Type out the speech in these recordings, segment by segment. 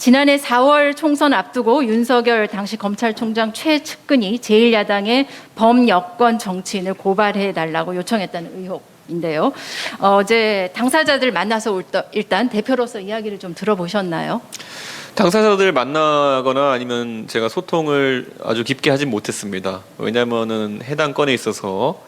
지난해 4월 총선 앞두고 윤석열 당시 검찰총장 최측근이 제1야당의 범여권 정치인을 고발해달라고 요청했다는 의혹인데요. 어제 당사자들 만나서 일단 대표로서 이야기를 좀 들어보셨나요? 당사자들 만나거나 아니면 제가 소통을 아주 깊게 하진 못했습니다. 왜냐하면은 해당 건에 있어서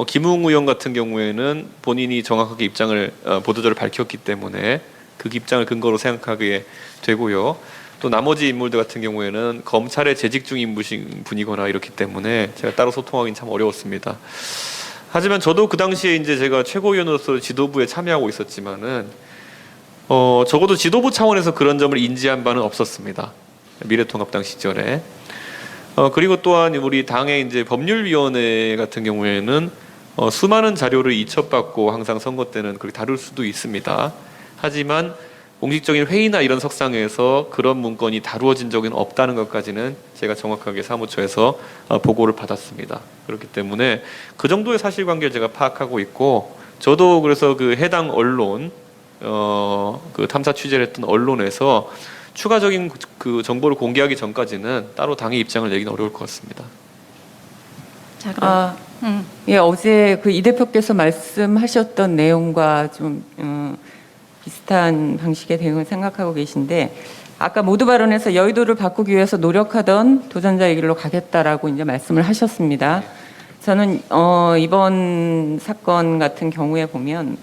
김웅 의원 같은 경우에는 본인이 정확하게 입장을 보도자료 밝혔기 때문에 그 입장을 근거로 생각하게 되고요. 또 나머지 인물들 같은 경우에는 검찰에 재직 중인 분이거나 이렇기 때문에 제가 따로 소통하기는 참 어려웠습니다. 하지만 저도 그 당시에 이제 제가 최고위원으로서 지도부에 참여하고 있었지만은 적어도 지도부 차원에서 그런 점을 인지한 바는 없었습니다. 미래통합당 시절에. 그리고 또한 우리 당의 이제 법률위원회 같은 경우에는 수많은 자료를 이첩받고 항상 선거 때는 그렇게 다룰 수도 있습니다. 하지만 공식적인 회의나 이런 석상에서 그런 문건이 다루어진 적은 없다는 것까지는 제가 정확하게 사무처에서 보고를 받았습니다. 그렇기 때문에 그 정도의 사실관계를 제가 파악하고 있고, 저도 그래서 그 해당 언론, 그 탐사 취재를 했던 언론에서 추가적인 그 정보를 공개하기 전까지는 따로 당의 입장을 내기는 어려울 것 같습니다. 자, 예, 어제 그 이 대표께서 말씀하셨던 내용과 좀 비슷한 방식의 대응을 생각하고 계신데, 아까 모두 발언에서 여의도를 바꾸기 위해서 노력하던 도전자의 길로 가겠다라고 이제 말씀을 하셨습니다. 저는 이번 사건 같은 경우에 보면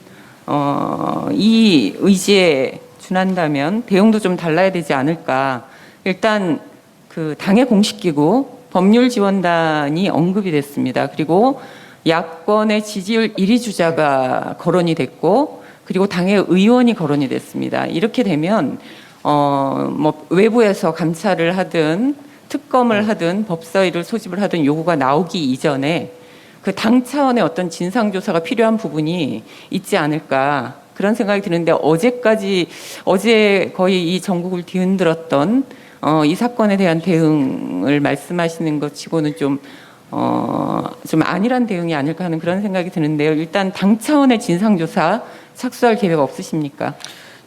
이 의지에 준한다면 대응도 좀 달라야 되지 않을까. 일단 그 당의 공식기구 법률지원단이 언급이 됐습니다. 그리고 야권의 지지율 1위 주자가 거론이 됐고, 그리고 당의 의원이 거론이 됐습니다. 이렇게 되면 뭐 외부에서 감찰을 하든 특검을 하든 법사위를 소집을 하든 요구가 나오기 이전에 그 당 차원의 어떤 진상조사가 필요한 부분이 있지 않을까, 그런 생각이 드는데, 어제 거의 이 전국을 뒤흔들었던 이 사건에 대한 대응을 말씀하시는 것 치고는 좀 안일한 대응이 아닐까 하는 그런 생각이 드는데요. 일단 당 차원의 진상조사 착수할 계획 없으십니까?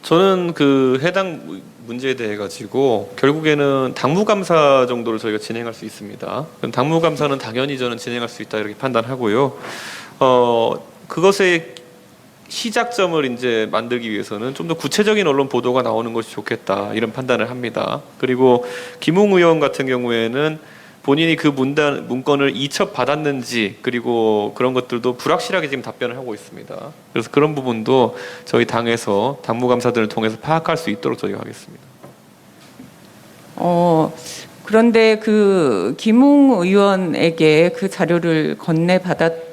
저는 그 해당 문제에 대해 가지고 결국에는 당무감사 정도를 저희가 진행할 수 있습니다. 그럼 당무감사는 당연히 저는 진행할 수 있다 이렇게 판단하고요. 그것의 시작점을 이제 만들기 위해서는 좀 더 구체적인 언론 보도가 나오는 것이 좋겠다 이런 판단을 합니다. 그리고 김웅 의원 같은 경우에는 본인이 그 문건을 이첩받았는지 그리고 그런 것들도 불확실하게 지금 답변을 하고 있습니다. 그래서 그런 부분도 저희 당에서 당무감사들을 통해서 파악할 수 있도록 저희가 하겠습니다. 그런데 그 김웅 의원에게 그 자료를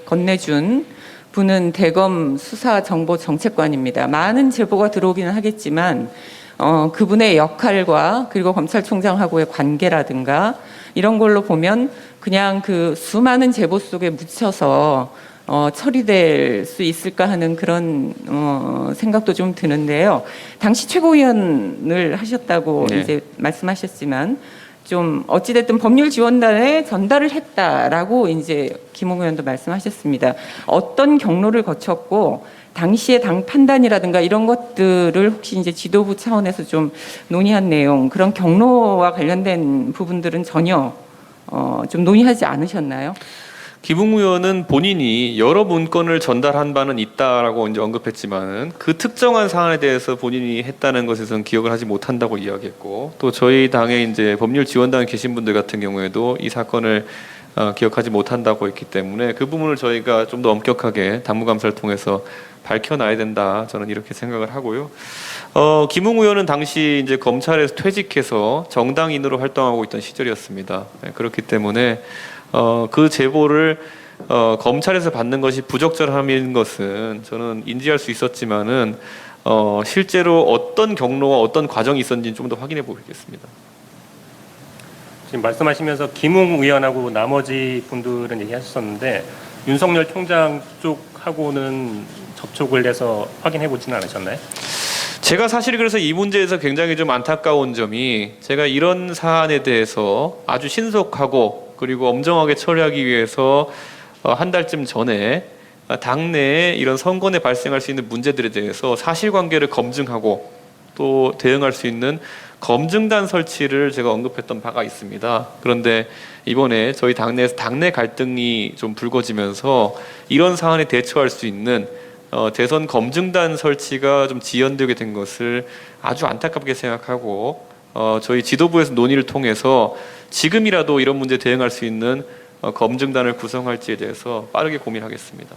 건네준 분은 대검 수사정보정책관입니다. 많은 제보가 들어오기는 하겠지만 그분의 역할과 그리고 검찰총장하고의 관계라든가 이런 걸로 보면 그냥 그 수많은 제보 속에 묻혀서 처리될 수 있을까 하는 그런 생각도 좀 드는데요. 당시 최고위원을 하셨다고 네. 이제 말씀하셨지만, 좀 어찌됐든 법률지원단에 전달을 했다라고 이제 김웅 의원도 말씀하셨습니다. 어떤 경로를 거쳤고 당시의 당 판단이라든가 이런 것들을 혹시 이제 지도부 차원에서 좀 논의한 내용, 그런 경로와 관련된 부분들은 전혀 좀 논의하지 않으셨나요? 김웅 의원은 본인이 여러 문건을 전달한 바는 있다라고 이제 언급했지만은 그 특정한 사안에 대해서 본인이 했다는 것에서는 기억을 하지 못한다고 이야기했고, 또 저희 당에 이제 법률지원단에 계신 분들 같은 경우에도 이 사건을 기억하지 못한다고 했기 때문에 그 부분을 저희가 좀 더 엄격하게 당무감사를 통해서 밝혀놔야 된다, 저는 이렇게 생각을 하고요. 김웅 의원은 당시 이제 검찰에서 퇴직해서 정당인으로 활동하고 있던 시절이었습니다. 네, 그렇기 때문에 그 제보를 검찰에서 받는 것이 부적절함인 것은 저는 인지할 수 있었지만은 실제로 어떤 경로와 어떤 과정이 있었는지 좀 더 확인해 보겠습니다. 지금 말씀하시면서 김웅 의원하고 나머지 분들은 얘기하셨었는데 윤석열 총장 쪽하고는 접촉을 해서 확인해 보지는 않으셨나요? 제가 사실 그래서 이 문제에서 굉장히 좀 안타까운 점이, 제가 이런 사안에 대해서 아주 신속하고 그리고 엄정하게 처리하기 위해서 한 달쯤 전에 당내에 이런 선거에 발생할 수 있는 문제들에 대해서 사실관계를 검증하고 또 대응할 수 있는 검증단 설치를 제가 언급했던 바가 있습니다. 그런데 이번에 저희 당내 갈등이 좀 불거지면서 이런 사안에 대처할 수 있는 대선 검증단 설치가 좀 지연되게 된 것을 아주 안타깝게 생각하고 저희 지도부에서 논의를 통해서 지금이라도 이런 문제 대응할 수 있는 검증단을 구성할지에 대해서 빠르게 고민하겠습니다.